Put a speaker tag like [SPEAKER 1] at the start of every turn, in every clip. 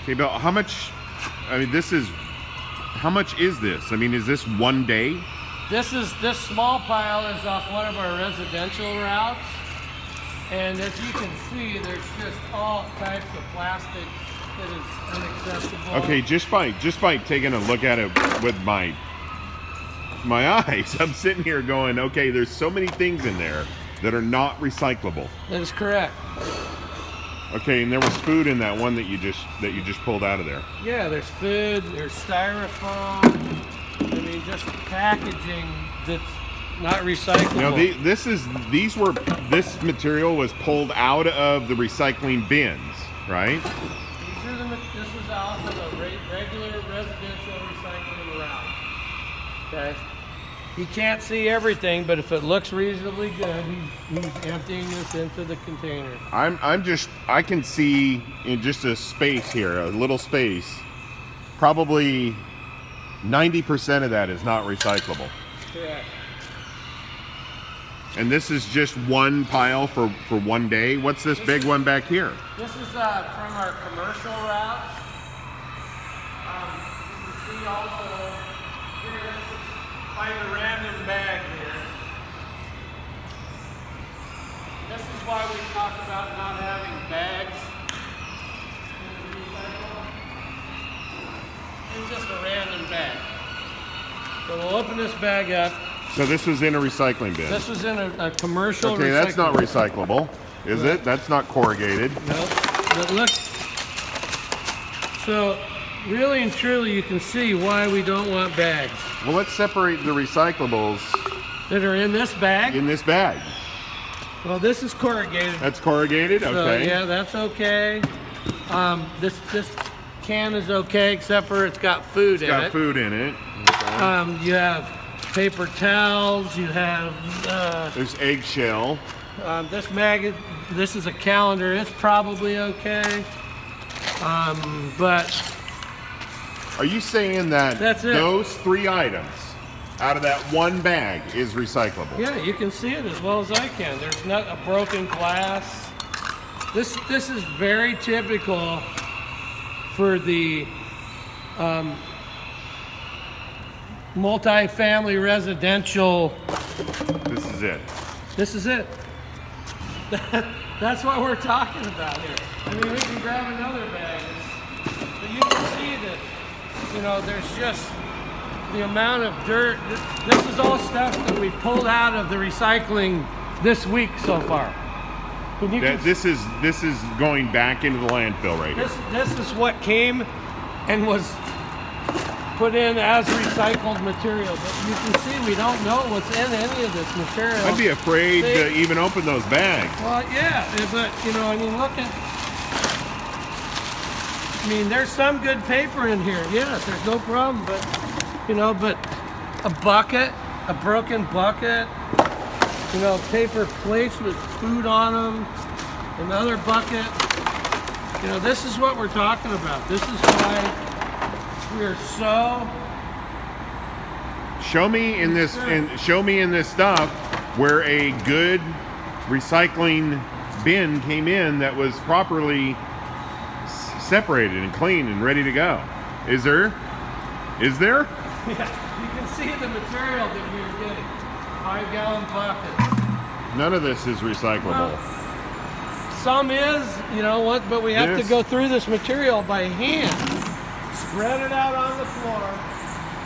[SPEAKER 1] Okay, Bill, how much, I mean, how much is this? I mean, is this one day?
[SPEAKER 2] This small pile is off one of our residential routes. And as you can see, there's just all types of plastic that is inaccessible.
[SPEAKER 1] Okay, just by taking a look at it with my eyes, I'm sitting here going, okay, there's so many things in there that are not recyclable.
[SPEAKER 2] That is correct.
[SPEAKER 1] Okay, and there was food in that one that you just pulled out of there.
[SPEAKER 2] Yeah, there's food, there's styrofoam. I mean, just packaging that's not recyclable.
[SPEAKER 1] Now, this material was pulled out of the recycling bins, right?
[SPEAKER 2] This is off of a regular residential recycling route. Okay. He can't see everything, but if it looks reasonably good, he's emptying this into the container.
[SPEAKER 1] I can see in just a space here, a little space, probably 90% of that is not recyclable.
[SPEAKER 2] Correct.
[SPEAKER 1] And this is just one pile for one day. What's this big one back here?
[SPEAKER 2] This is from our commercial routes. You can see also here, this is find a random bag here. This is why we talk about not having bags in the recycle. It's just a random bag. So we'll open this bag up.
[SPEAKER 1] So this was in a recycling bin.
[SPEAKER 2] This was in a commercial.
[SPEAKER 1] Okay, that's not recyclable, is it? That's not corrugated.
[SPEAKER 2] No, but look. So really and truly, you can see why we don't want bags.
[SPEAKER 1] Well, let's separate the recyclables
[SPEAKER 2] that are in this bag.
[SPEAKER 1] In this bag.
[SPEAKER 2] Well, this is corrugated.
[SPEAKER 1] That's corrugated. Okay.
[SPEAKER 2] So, yeah, that's okay. This can is okay, except for it's got food in it.
[SPEAKER 1] It's got food in it. Okay.
[SPEAKER 2] You have paper towels. You have.
[SPEAKER 1] There's eggshell.
[SPEAKER 2] This is a calendar. It's probably okay. But.
[SPEAKER 1] Are you saying that those 3 items out of that one bag is recyclable?
[SPEAKER 2] Yeah, you can see it as well as I can. There's not a broken glass. This is very typical for the multi-family residential.
[SPEAKER 1] This is it.
[SPEAKER 2] This is it. That's what we're talking about here. I mean, we can grab another bag, but you can see that, you know, there's just the amount of dirt. This is all stuff that we pulled out of the recycling this week so far.
[SPEAKER 1] This is going back into the landfill right here.
[SPEAKER 2] This is what came and was put in as recycled material. But you can see we don't know what's in any of this material.
[SPEAKER 1] I'd be afraid to even open those bags.
[SPEAKER 2] Well, yeah, but you know, I mean, look at. I mean, there's some good paper in here. Yes, there's no problem. But you know, but a bucket, a broken bucket. You know, paper plates with food on them, another bucket. You know, this is what we're talking about. This is why we are so.
[SPEAKER 1] Show me in this stuff where a good recycling bin came in that was properly separated and clean and ready to go. Is there? Is there?
[SPEAKER 2] Yeah, you can see the material that we were getting. 5-gallon buckets.
[SPEAKER 1] None of this is recyclable.
[SPEAKER 2] Well, some is, you know what, but we have to go through this material by hand. Spread it out on the floor.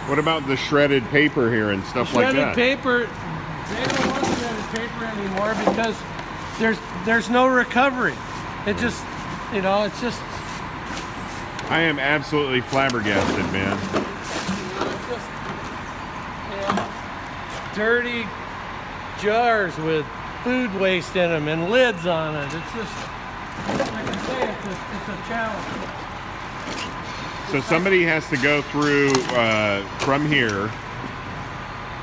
[SPEAKER 1] What about the shredded paper here and stuff like that?
[SPEAKER 2] Shredded paper, they don't want shredded paper anymore because there's no recovery. It just, you know, it's just.
[SPEAKER 1] I am absolutely flabbergasted, man.
[SPEAKER 2] It's just, you know, dirty jars with food waste in them and lids on it. It's just, like I say, it's a challenge.
[SPEAKER 1] So somebody has to go through from here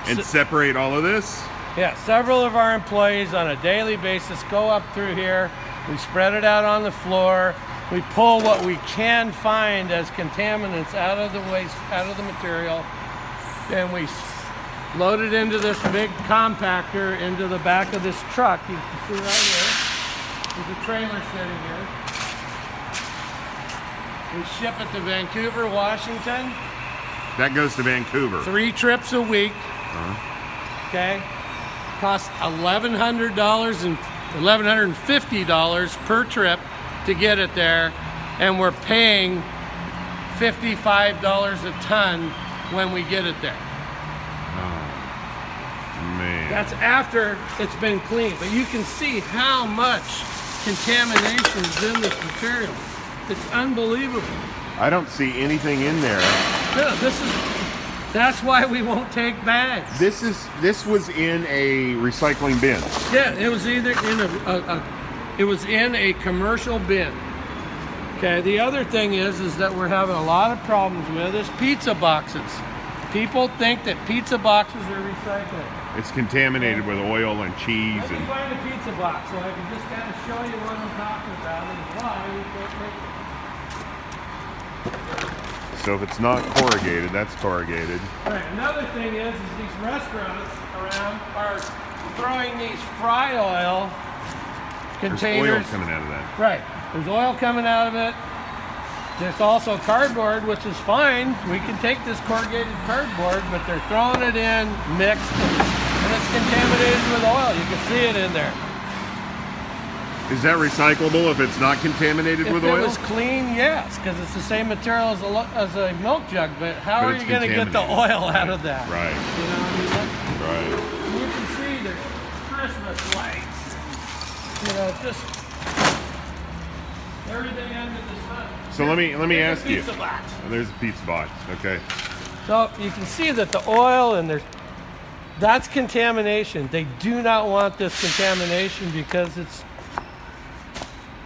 [SPEAKER 1] and separate all of this?
[SPEAKER 2] Yeah, several of our employees on a daily basis go up through here. We spread it out on the floor. We pull what we can find as contaminants out of the waste, out of the material. Then we load it into this big compactor into the back of this truck. You can see right here. There's a trailer sitting here. We ship it to Vancouver, Washington.
[SPEAKER 1] That goes to Vancouver.
[SPEAKER 2] 3 trips a week. Okay. Costs $1,100 and $1,150 per trip to get it there, and we're paying $55 a ton when we get it there.
[SPEAKER 1] Man.
[SPEAKER 2] That's after it's been cleaned, but you can see how much contamination is in this material. It's unbelievable.
[SPEAKER 1] I don't see anything in there.
[SPEAKER 2] No, that's why we won't take bags.
[SPEAKER 1] This was in a recycling bin.
[SPEAKER 2] Yeah, it was either in a commercial bin. Okay, the other thing is that we're having a lot of problems with is pizza boxes. People think that pizza boxes are recycling.
[SPEAKER 1] It's contaminated with oil and cheese.
[SPEAKER 2] Let me find a pizza box so I can just kind of show you what I'm talking about and why we can't take it.
[SPEAKER 1] So if it's not corrugated, that's corrugated.
[SPEAKER 2] Right. Another thing is these restaurants around are throwing these fry oil containers.
[SPEAKER 1] There's oil coming out of that.
[SPEAKER 2] Right. There's oil coming out of it. There's also cardboard, which is fine. We can take this corrugated cardboard, but they're throwing it in mixed, and it's contaminated with oil. You can see it in there.
[SPEAKER 1] Is that recyclable if it's not contaminated with oil?
[SPEAKER 2] If it was clean, yes, because it's the same material as a milk jug, but how are you going to get the oil out of that?
[SPEAKER 1] Right.
[SPEAKER 2] You know what I mean?
[SPEAKER 1] Right.
[SPEAKER 2] You can see there's Christmas lights. You know, just everything under the sun.
[SPEAKER 1] So let me ask you.
[SPEAKER 2] Pizza box.
[SPEAKER 1] Oh, there's a pizza box. Okay.
[SPEAKER 2] So you can see that the oil and that's contamination. They do not want this contamination because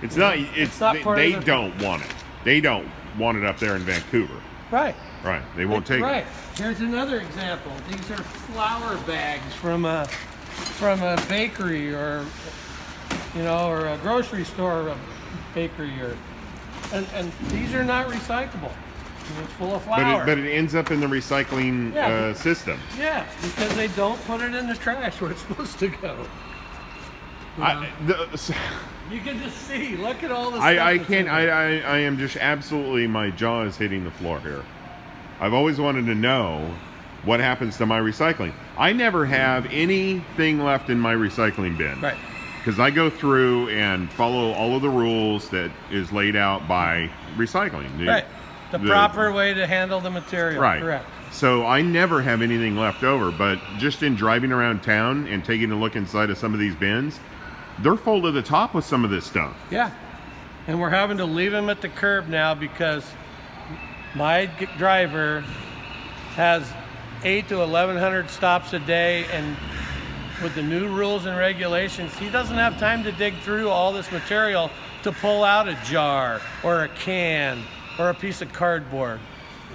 [SPEAKER 2] they don't want it. They don't want it up there in Vancouver. Right.
[SPEAKER 1] Right. They won't take it.
[SPEAKER 2] Right. Here's another example. These are flour bags from a bakery or or a grocery store, a bakery and these are not recyclable. It's full of flour.
[SPEAKER 1] But it ends up in the recycling system.
[SPEAKER 2] Yes, because they don't put it in the trash where it's supposed to go. You can just see. Look at all this.
[SPEAKER 1] I can't. I am just absolutely. My jaw is hitting the floor here. I've always wanted to know what happens to my recycling. I never have anything left in my recycling bin.
[SPEAKER 2] Right.
[SPEAKER 1] Because I go through and follow all of the rules that is laid out by recycling.
[SPEAKER 2] Right. The proper way to handle the material.
[SPEAKER 1] Right.
[SPEAKER 2] Correct.
[SPEAKER 1] So I never have anything left over. But just in driving around town and taking a look inside of some of these bins, they're full to the top with some of this stuff.
[SPEAKER 2] Yeah. And we're having to leave them at the curb now because my driver has 800 to 1,100 stops a day, and with the new rules and regulations, he doesn't have time to dig through all this material to pull out a jar or a can or a piece of cardboard.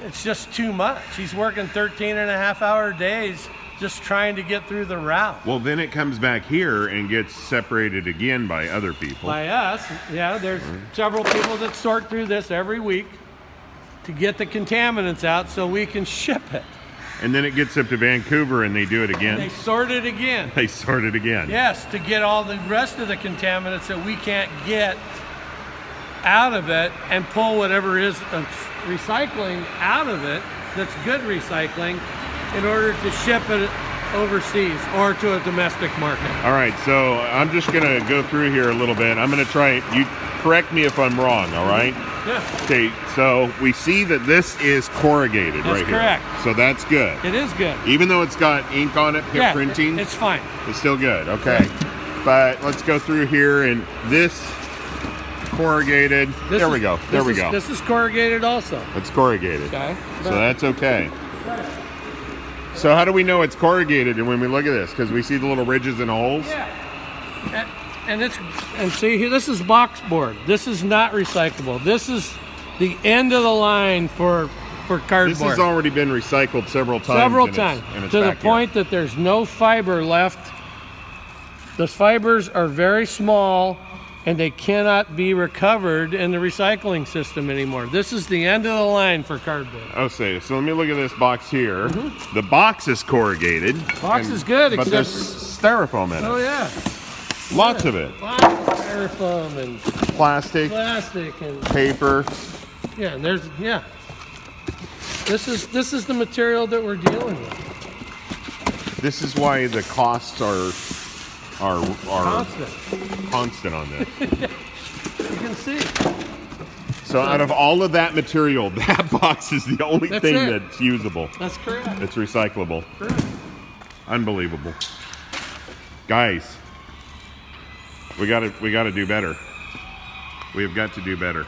[SPEAKER 2] It's just too much. He's working 13.5-hour days just trying to get through the route.
[SPEAKER 1] Well, then it comes back here and gets separated again by other people.
[SPEAKER 2] By us, yeah. There's several people that sort through this every week to get the contaminants out so we can ship it.
[SPEAKER 1] And then it gets up to Vancouver and they do it again.
[SPEAKER 2] And they sort it again.
[SPEAKER 1] They sort it again.
[SPEAKER 2] Yes, to get all the rest of the contaminants that we can't get out of it and pull whatever is recycling out of it that's good recycling in order to ship it overseas or to a domestic market.
[SPEAKER 1] All right, so I'm just going to go through here a little bit. I'm going to try it. You correct me if I'm wrong, all right?
[SPEAKER 2] Yeah.
[SPEAKER 1] Okay, so we see that this is corrugated right here.
[SPEAKER 2] That's correct.
[SPEAKER 1] So that's good.
[SPEAKER 2] It is good.
[SPEAKER 1] Even though it's got ink on it, printing.
[SPEAKER 2] It's fine.
[SPEAKER 1] It's still good, okay. But let's go through here, and this corrugated. There we go.
[SPEAKER 2] This is corrugated also.
[SPEAKER 1] It's corrugated.
[SPEAKER 2] Okay.
[SPEAKER 1] So that's okay. So how do we know it's corrugated? And when we look at this, because we see the little ridges and holes.
[SPEAKER 2] Yeah. And see here, this is box board. This is not recyclable. This is the end of the line for cardboard.
[SPEAKER 1] This has already been recycled several times.
[SPEAKER 2] And it's to the point that there's no fiber left. The fibers are very small and they cannot be recovered in the recycling system anymore. This is the end of the line for cardboard.
[SPEAKER 1] Oh, so let me look at this box here. The box is corrugated.
[SPEAKER 2] Box is good,
[SPEAKER 1] but there's styrofoam in it.
[SPEAKER 2] Oh yeah.
[SPEAKER 1] Lots of it.
[SPEAKER 2] Lots of styrofoam and
[SPEAKER 1] Plastic,
[SPEAKER 2] and
[SPEAKER 1] paper.
[SPEAKER 2] yeah, and there's This is the material that we're dealing with.
[SPEAKER 1] This is why the costs are constant on this.
[SPEAKER 2] You can see.
[SPEAKER 1] So out of all of that material, that box is the only thing
[SPEAKER 2] it.
[SPEAKER 1] that's usable.
[SPEAKER 2] That's correct.
[SPEAKER 1] It's recyclable.
[SPEAKER 2] Correct.
[SPEAKER 1] Unbelievable. Guys, we gotta do better. We have got to do better.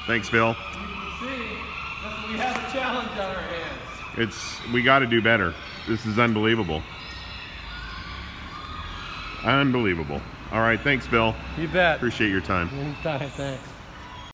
[SPEAKER 1] Thanks, Bill.
[SPEAKER 2] You can see that we have a challenge on our hands.
[SPEAKER 1] We got to do better. This is unbelievable. Unbelievable. All right, thanks, Bill.
[SPEAKER 2] You bet.
[SPEAKER 1] Appreciate your time.
[SPEAKER 2] Anytime, thanks.